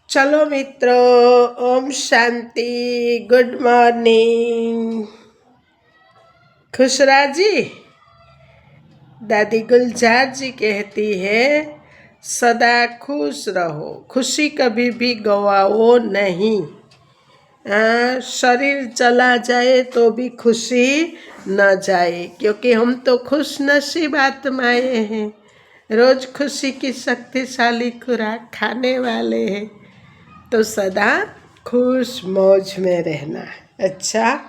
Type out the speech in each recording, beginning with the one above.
चलो मित्रों, Om Shanti. Good morning. खुशरा जी, दादी गुलजार जी कहती है सदा खुश रहो, खुशी कभी भी गवाओ नहीं। शरीर चला जाए तो भी खुशी न जाए, क्योंकि हम तो खुश नसीब आत्माएं हैं, रोज खुशी की शक्तिशाली खुराक खाने वाले हैं। तो सदा खुश मौज में रहना है। अच्छा,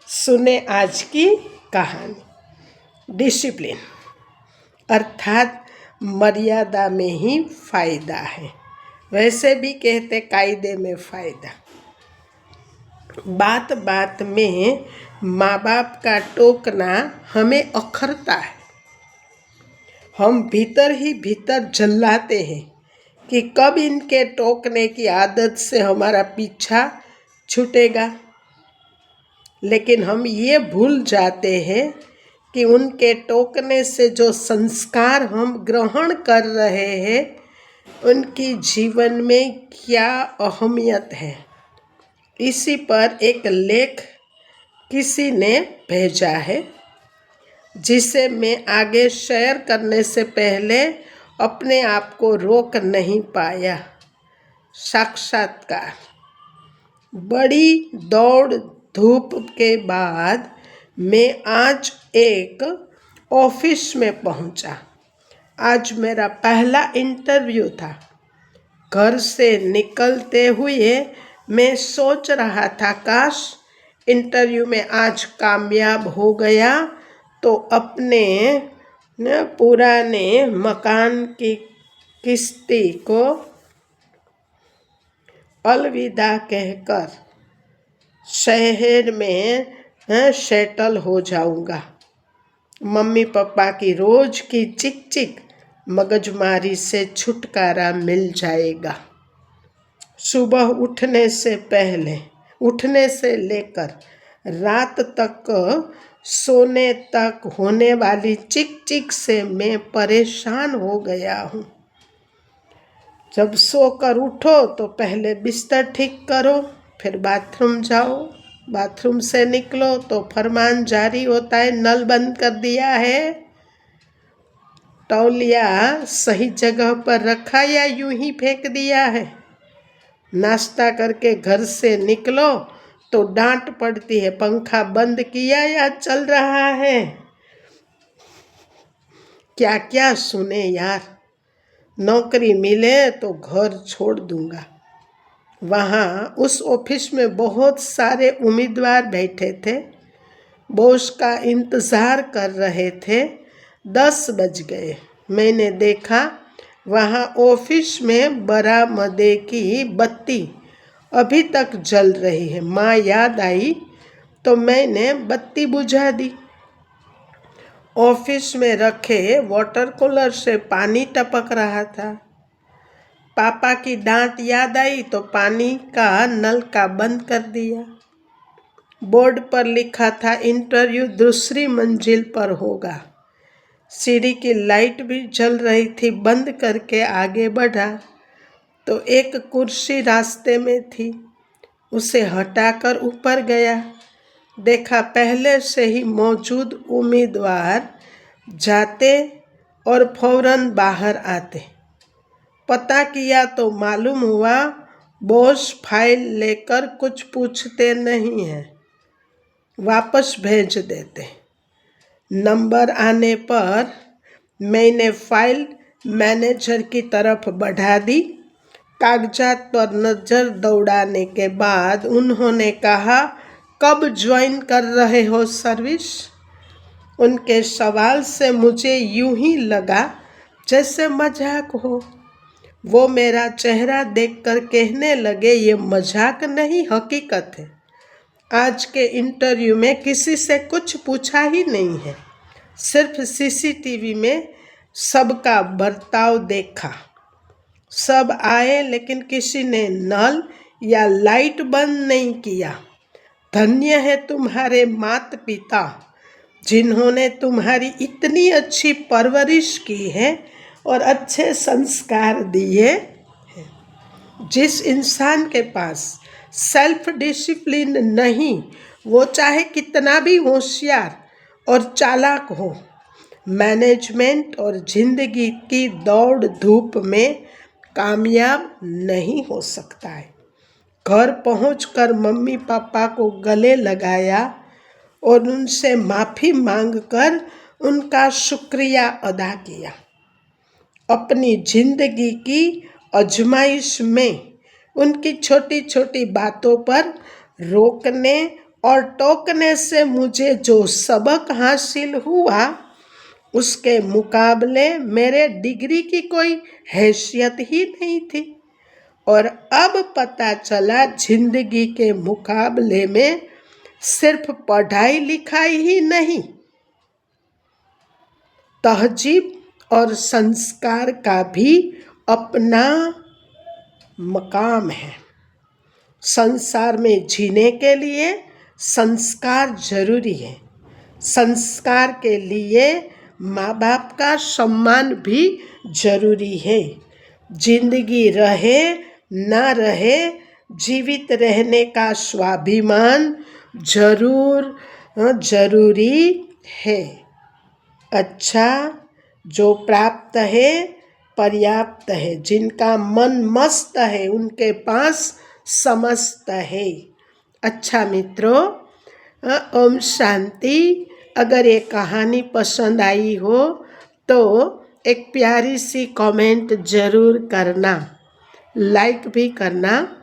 सुने आज की कहानी। डिसिप्लिन अर्थात मर्यादा में ही फायदा है। वैसे भी कहते कायदे में फायदा। बात बात में माँ बाप का टोकना हमें अखरता है। हम भीतर ही भीतर जल्लाते हैं कि कब इनके टोकने की आदत से हमारा पीछा छूटेगा। लेकिन हम ये भूल जाते हैं कि उनके टोकने से जो संस्कार हम ग्रहण कर रहे हैं उनकी जीवन में क्या अहमियत है। इसी पर एक लेख किसी ने भेजा है, जिसे मैं आगे शेयर करने से पहले अपने आप को रोक नहीं पाया। साक्षात्कार। बड़ी दौड़ धूप के बाद मैं आज एक ऑफिस में पहुंचा। आज मेरा पहला इंटरव्यू था। घर से निकलते हुए मैं सोच रहा था, काश इंटरव्यू में आज कामयाब हो गया तो अपने पुराने मकान की किस्ती को अलविदा कहकर शहर में सेटल हो जाऊंगा। मम्मी पापा की रोज की चिक चिक मगजमारी से छुटकारा मिल जाएगा। सुबह उठने से लेकर रात तक सोने तक होने वाली चिक चिक से मैं परेशान हो गया हूँ। जब सोकर उठो तो पहले बिस्तर ठीक करो, फिर बाथरूम जाओ, बाथरूम से निकलो तो फरमान जारी होता है नल बंद कर दिया है, तौलिया सही जगह पर रखा या यूं ही फेंक दिया है। नाश्ता करके घर से निकलो तो डांट पड़ती है, पंखा बंद किया या चल रहा है। क्या क्या सुने यार। नौकरी मिले तो घर छोड़ दूंगा। वहाँ उस ऑफिस में बहुत सारे उम्मीदवार बैठे थे, बॉस का इंतज़ार कर रहे थे। 10 बज गए। मैंने देखा वहाँ ऑफिस में बरामदे की बत्ती अभी तक जल रही है। माँ याद आई तो मैंने बत्ती बुझा दी। ऑफिस में रखे वाटर कूलर से पानी टपक रहा था। पापा की डांट याद आई तो पानी का नल का बंद कर दिया। बोर्ड पर लिखा था इंटरव्यू दूसरी मंजिल पर होगा। सीढ़ी की लाइट भी जल रही थी। बंद करके आगे बढ़ा तो एक कुर्सी रास्ते में थी। उसे हटाकर ऊपर गया। देखा पहले से ही मौजूद उम्मीदवार जाते और फौरन बाहर आते। पता किया तो मालूम हुआ बॉस फाइल लेकर कुछ पूछते नहीं हैं, वापस भेज देते। नंबर आने पर मैंने फाइल मैनेजर की तरफ बढ़ा दी। कागजात पर नज़र दौड़ाने के बाद उन्होंने कहा, कब ज्वाइन कर रहे हो सर्विस? उनके सवाल से मुझे यूं ही लगा जैसे मजाक हो। वो मेरा चेहरा देखकर कहने लगे, ये मजाक नहीं, हकीकत है। आज के इंटरव्यू में किसी से कुछ पूछा ही नहीं है, सिर्फ सीसीटीवी में सबका बर्ताव देखा। सब आए लेकिन किसी ने नल या लाइट बंद नहीं किया। धन्य है तुम्हारे माता पिता जिन्होंने तुम्हारी इतनी अच्छी परवरिश की है और अच्छे संस्कार दिए हैं। जिस इंसान के पास सेल्फ डिसिप्लिन नहीं, वो चाहे कितना भी होशियार और चालाक हो, मैनेजमेंट और जिंदगी की दौड़ धूप में कामयाब नहीं हो सकता है। घर पहुंचकर मम्मी पापा को गले लगाया और उनसे माफ़ी मांगकर उनका शुक्रिया अदा किया। अपनी जिंदगी की आजमाइश में उनकी छोटी छोटी बातों पर रोकने और टोकने से मुझे जो सबक हासिल हुआ, उसके मुकाबले मेरे डिग्री की कोई हैसियत ही नहीं थी। और अब पता चला जिंदगी के मुकाबले में सिर्फ पढ़ाई लिखाई ही नहीं, तहजीब और संस्कार का भी अपना मकाम है। संसार में जीने के लिए संस्कार जरूरी है। संस्कार के लिए माँ बाप का सम्मान भी जरूरी है। जिंदगी रहे ना रहे, जीवित रहने का स्वाभिमान जरूरी है। अच्छा, जो प्राप्त है पर्याप्त है, जिनका मन मस्त है उनके पास समस्त है। अच्छा मित्रों, ओम शांति। अगर ये कहानी पसंद आई हो तो एक प्यारी सी कमेंट ज़रूर करना, लाइक भी करना,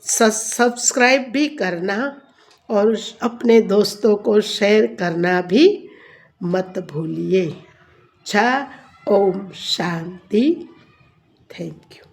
सब्सक्राइब भी करना और अपने दोस्तों को शेयर करना भी मत भूलिए। अच्छा, ओम शांति। Thank you.